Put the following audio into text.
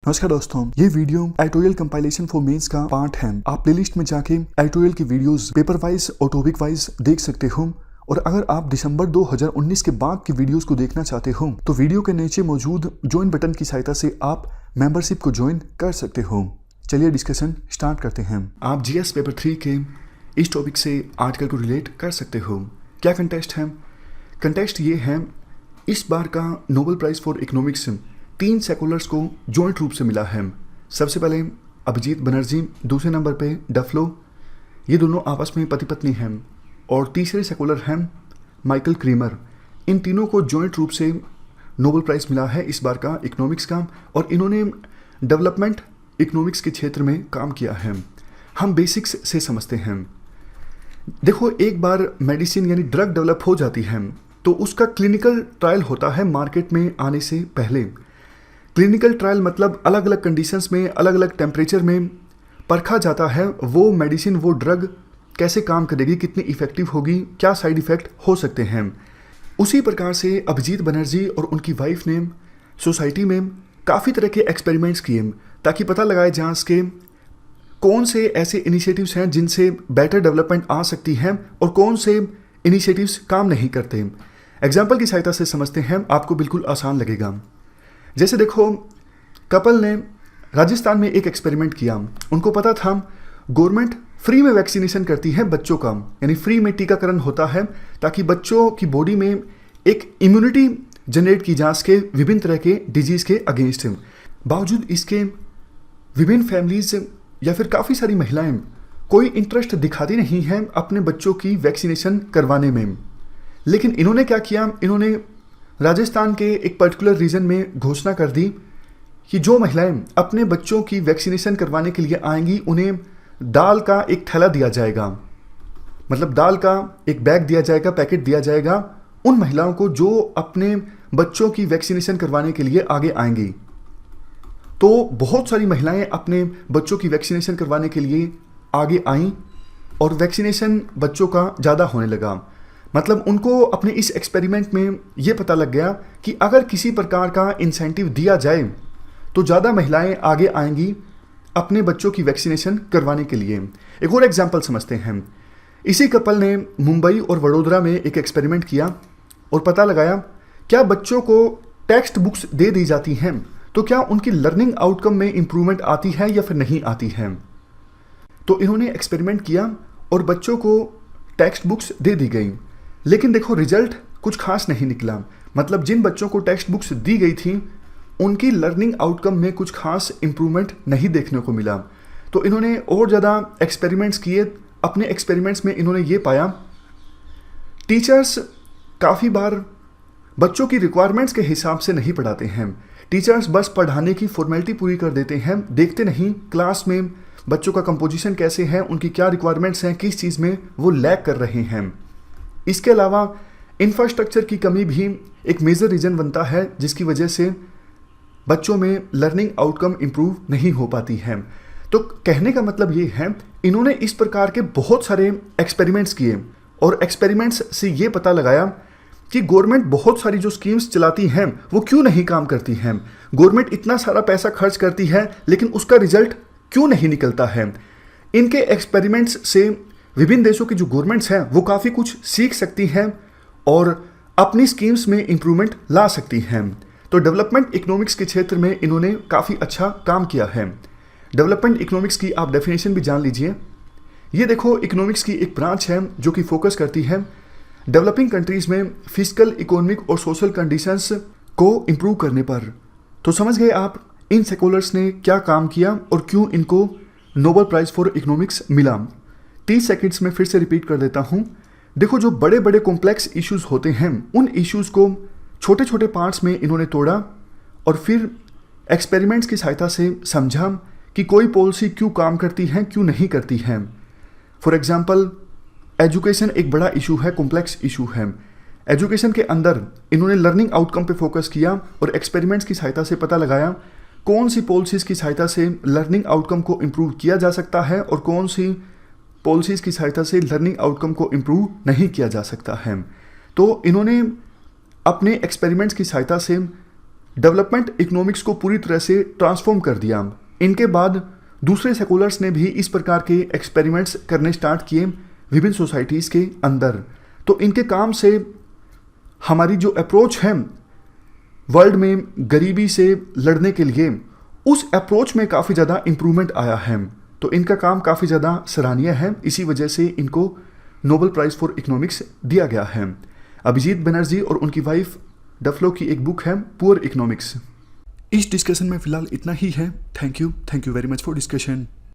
नमस्कार दोस्तों, ये video editorial compilation for mains का पार्ट है। आप प्लेलिस्ट में जाके एडिटोरियल की वीडियोस पेपर वाइज और टॉपिक वाइज देख सकते हो। और अगर आप दिसंबर 2019 के बाद की वीडियोस को देखना चाहते हो तो वीडियो के नीचे मौजूद ज्वाइन बटन की सहायता से आप मेंबरशिप को ज्वाइन कर सकते हो। चलिए डिस्कशन स्टार्ट करते हैं। आप जीएस पेपर 3 के इस टॉपिक से आर्टिकल को रिलेट कर सकते हो। क्या कंटेस्ट है? कंटेस्ट ये है, इस बार का Nobel prize for economics 3 scholars को जॉइंट रूप से मिला है। सबसे पहले अभिजीत बनर्जी, दूसरे नंबर पे डफलो, ये दोनों आपस में पति पत्नी हैं। और तीसरे सेकुलर हैं माइकल क्रीमर। इन तीनों को जॉइंट रूप से नोबेल प्राइज मिला है इस बार का इकोनॉमिक्स का, और इन्होंने डेवलपमेंट इकोनॉमिक्स के क्षेत्र में काम किया है। हम बेसिक्स से समझते हैं। देखो, एक बार मेडिसिन यानी ड्रग डेवलप हो जाती है तो उसका क्लिनिकल ट्रायल होता है मार्केट में आने से पहले। क्लिनिकल ट्रायल मतलब अलग अलग कंडीशंस में, अलग अलग टेम्परेचर में परखा जाता है वो मेडिसिन, वो ड्रग कैसे काम करेगी, कितनी इफेक्टिव होगी, क्या साइड इफ़ेक्ट हो सकते हैं। उसी प्रकार से अभिजीत बनर्जी और उनकी वाइफ ने सोसाइटी में काफ़ी तरह के एक्सपेरिमेंट्स किए ताकि पता लगाया जा सके कौन से ऐसे इनिशिएटिव्स हैं जिनसे बेटर डेवलपमेंट आ सकती है और कौन से इनिशिएटिव्स काम नहीं करते। एग्जाम्पल की सहायता से समझते हैं, आपको बिल्कुल आसान लगेगा। जैसे देखो, कपल ने राजस्थान में एक एक्सपेरिमेंट किया। उनको पता था गवर्नमेंट फ्री में वैक्सीनेशन करती है बच्चों का, यानी फ्री में टीकाकरण होता है ताकि बच्चों की बॉडी में एक इम्यूनिटी जनरेट की जा सके विभिन्न तरह के डिजीज़ के अगेंस्ट। बावजूद इसके विभिन्न फैमिलीज या फिर काफ़ी सारी महिलाएं कोई इंटरेस्ट दिखाती नहीं हैं अपने बच्चों की वैक्सीनेशन करवाने में। लेकिन इन्होंने क्या किया, इन्होंने राजस्थान के एक पर्टिकुलर रीजन में घोषणा कर दी कि जो महिलाएं अपने बच्चों की वैक्सीनेशन करवाने के लिए आएंगी उन्हें दाल का एक थैला दिया जाएगा, मतलब दाल का एक बैग दिया जाएगा, पैकेट दिया जाएगा उन महिलाओं को जो अपने बच्चों की वैक्सीनेशन करवाने के लिए आगे आएंगी। तो बहुत सारी महिलाएं अपने बच्चों की वैक्सीनेशन करवाने के लिए आगे आईं और वैक्सीनेशन बच्चों का ज़्यादा होने लगा। मतलब उनको अपने इस एक्सपेरिमेंट में ये पता लग गया कि अगर किसी प्रकार का इंसेंटिव दिया जाए तो ज़्यादा महिलाएं आगे आएंगी अपने बच्चों की वैक्सीनेशन करवाने के लिए। एक और एग्जांपल समझते हैं। इसी कपल ने मुंबई और वडोदरा में एक एक्सपेरिमेंट किया और पता लगाया क्या बच्चों को टेक्स्ट बुक्स दे दी जाती हैं तो क्या उनकी लर्निंग आउटकम में इम्प्रूवमेंट आती है या फिर नहीं आती है। तो इन्होंने एक्सपेरिमेंट किया और बच्चों को टेक्स्ट बुक्स दे दी गई, लेकिन देखो रिजल्ट कुछ खास नहीं निकला। मतलब जिन बच्चों को टेक्स्ट बुक्स दी गई थी उनकी लर्निंग आउटकम में कुछ खास इम्प्रूवमेंट नहीं देखने को मिला। तो इन्होंने और ज़्यादा एक्सपेरिमेंट्स किए। अपने एक्सपेरिमेंट्स में इन्होंने ये पाया टीचर्स काफ़ी बार बच्चों की रिक्वायरमेंट्स के हिसाब से नहीं पढ़ाते हैं। टीचर्स बस पढ़ाने की फॉर्मेलिटी पूरी कर देते हैं, देखते नहीं क्लास में बच्चों का कंपोजिशन कैसे है, उनकी क्या रिक्वायरमेंट्स हैं, किस चीज़ में वो लैग कर रहे हैं। इसके अलावा इंफ्रास्ट्रक्चर की कमी भी एक मेजर रीज़न बनता है जिसकी वजह से बच्चों में लर्निंग आउटकम इम्प्रूव नहीं हो पाती है। तो कहने का मतलब ये है, इन्होंने इस प्रकार के बहुत सारे एक्सपेरिमेंट्स किए और एक्सपेरिमेंट्स से ये पता लगाया कि गवर्नमेंट बहुत सारी जो स्कीम्स चलाती हैं वो क्यों नहीं काम करती हैं। गवर्नमेंट इतना सारा पैसा खर्च करती है लेकिन उसका रिजल्ट क्यों नहीं निकलता है। इनके एक्सपेरिमेंट्स से विभिन्न देशों की जो गवर्नमेंट्स हैं वो काफ़ी कुछ सीख सकती हैं और अपनी स्कीम्स में इम्प्रूवमेंट ला सकती हैं। तो डेवलपमेंट इकोनॉमिक्स के क्षेत्र में इन्होंने काफ़ी अच्छा काम किया है। डेवलपमेंट इकोनॉमिक्स की आप डेफिनेशन भी जान लीजिए। ये देखो, इकोनॉमिक्स की एक ब्रांच है जो कि फोकस करती है डेवलपिंग कंट्रीज़ में फिजिकल, इकोनॉमिक और सोशल कंडीशंस को इम्प्रूव करने पर। तो समझ गए आप इन सेकुलर्स ने क्या काम किया और क्यों इनको नोबेल प्राइज़ फॉर इकोनॉमिक्स मिला। 30 सेकंड्स में फिर से रिपीट कर देता हूँ। देखो, जो बड़े बड़े कॉम्प्लेक्स इश्यूज होते हैं उन इश्यूज़ को छोटे छोटे पार्ट्स में इन्होंने तोड़ा और फिर एक्सपेरिमेंट्स की सहायता से समझा कि कोई पॉलिसी क्यों काम करती है, क्यों नहीं करती है। फॉर एग्जांपल, एजुकेशन एक बड़ा इशू है, कॉम्प्लेक्स इशू है। एजुकेशन के अंदर इन्होंने लर्निंग आउटकम पे फोकस किया और एक्सपेरिमेंट्स की सहायता से पता लगाया कौन सी पॉलिसीज़ की सहायता से लर्निंग आउटकम को इम्प्रूव किया जा सकता है और कौन सी पॉलिसीज़ की सहायता से लर्निंग आउटकम को इम्प्रूव नहीं किया जा सकता है। तो इन्होंने अपने एक्सपेरिमेंट्स की सहायता से डेवलपमेंट इकोनॉमिक्स को पूरी तरह से ट्रांसफॉर्म कर दिया। इनके बाद दूसरे सेकुलर्स ने भी इस प्रकार के एक्सपेरिमेंट्स करने स्टार्ट किए विभिन्न सोसाइटीज़ के अंदर। तो इनके काम से हमारी जो अप्रोच है वर्ल्ड में गरीबी से लड़ने के लिए, उस अप्रोच में काफ़ी ज़्यादा इम्प्रूवमेंट आया है। तो इनका काम काफ़ी ज़्यादा सराहनीय है, इसी वजह से इनको नोबेल प्राइज़ फॉर इकोनॉमिक्स दिया गया है। अभिजीत बनर्जी और उनकी वाइफ डफलो की एक बुक है पुअर इकोनॉमिक्स। इस डिस्कशन में फिलहाल इतना ही है। Thank you very much for discussion.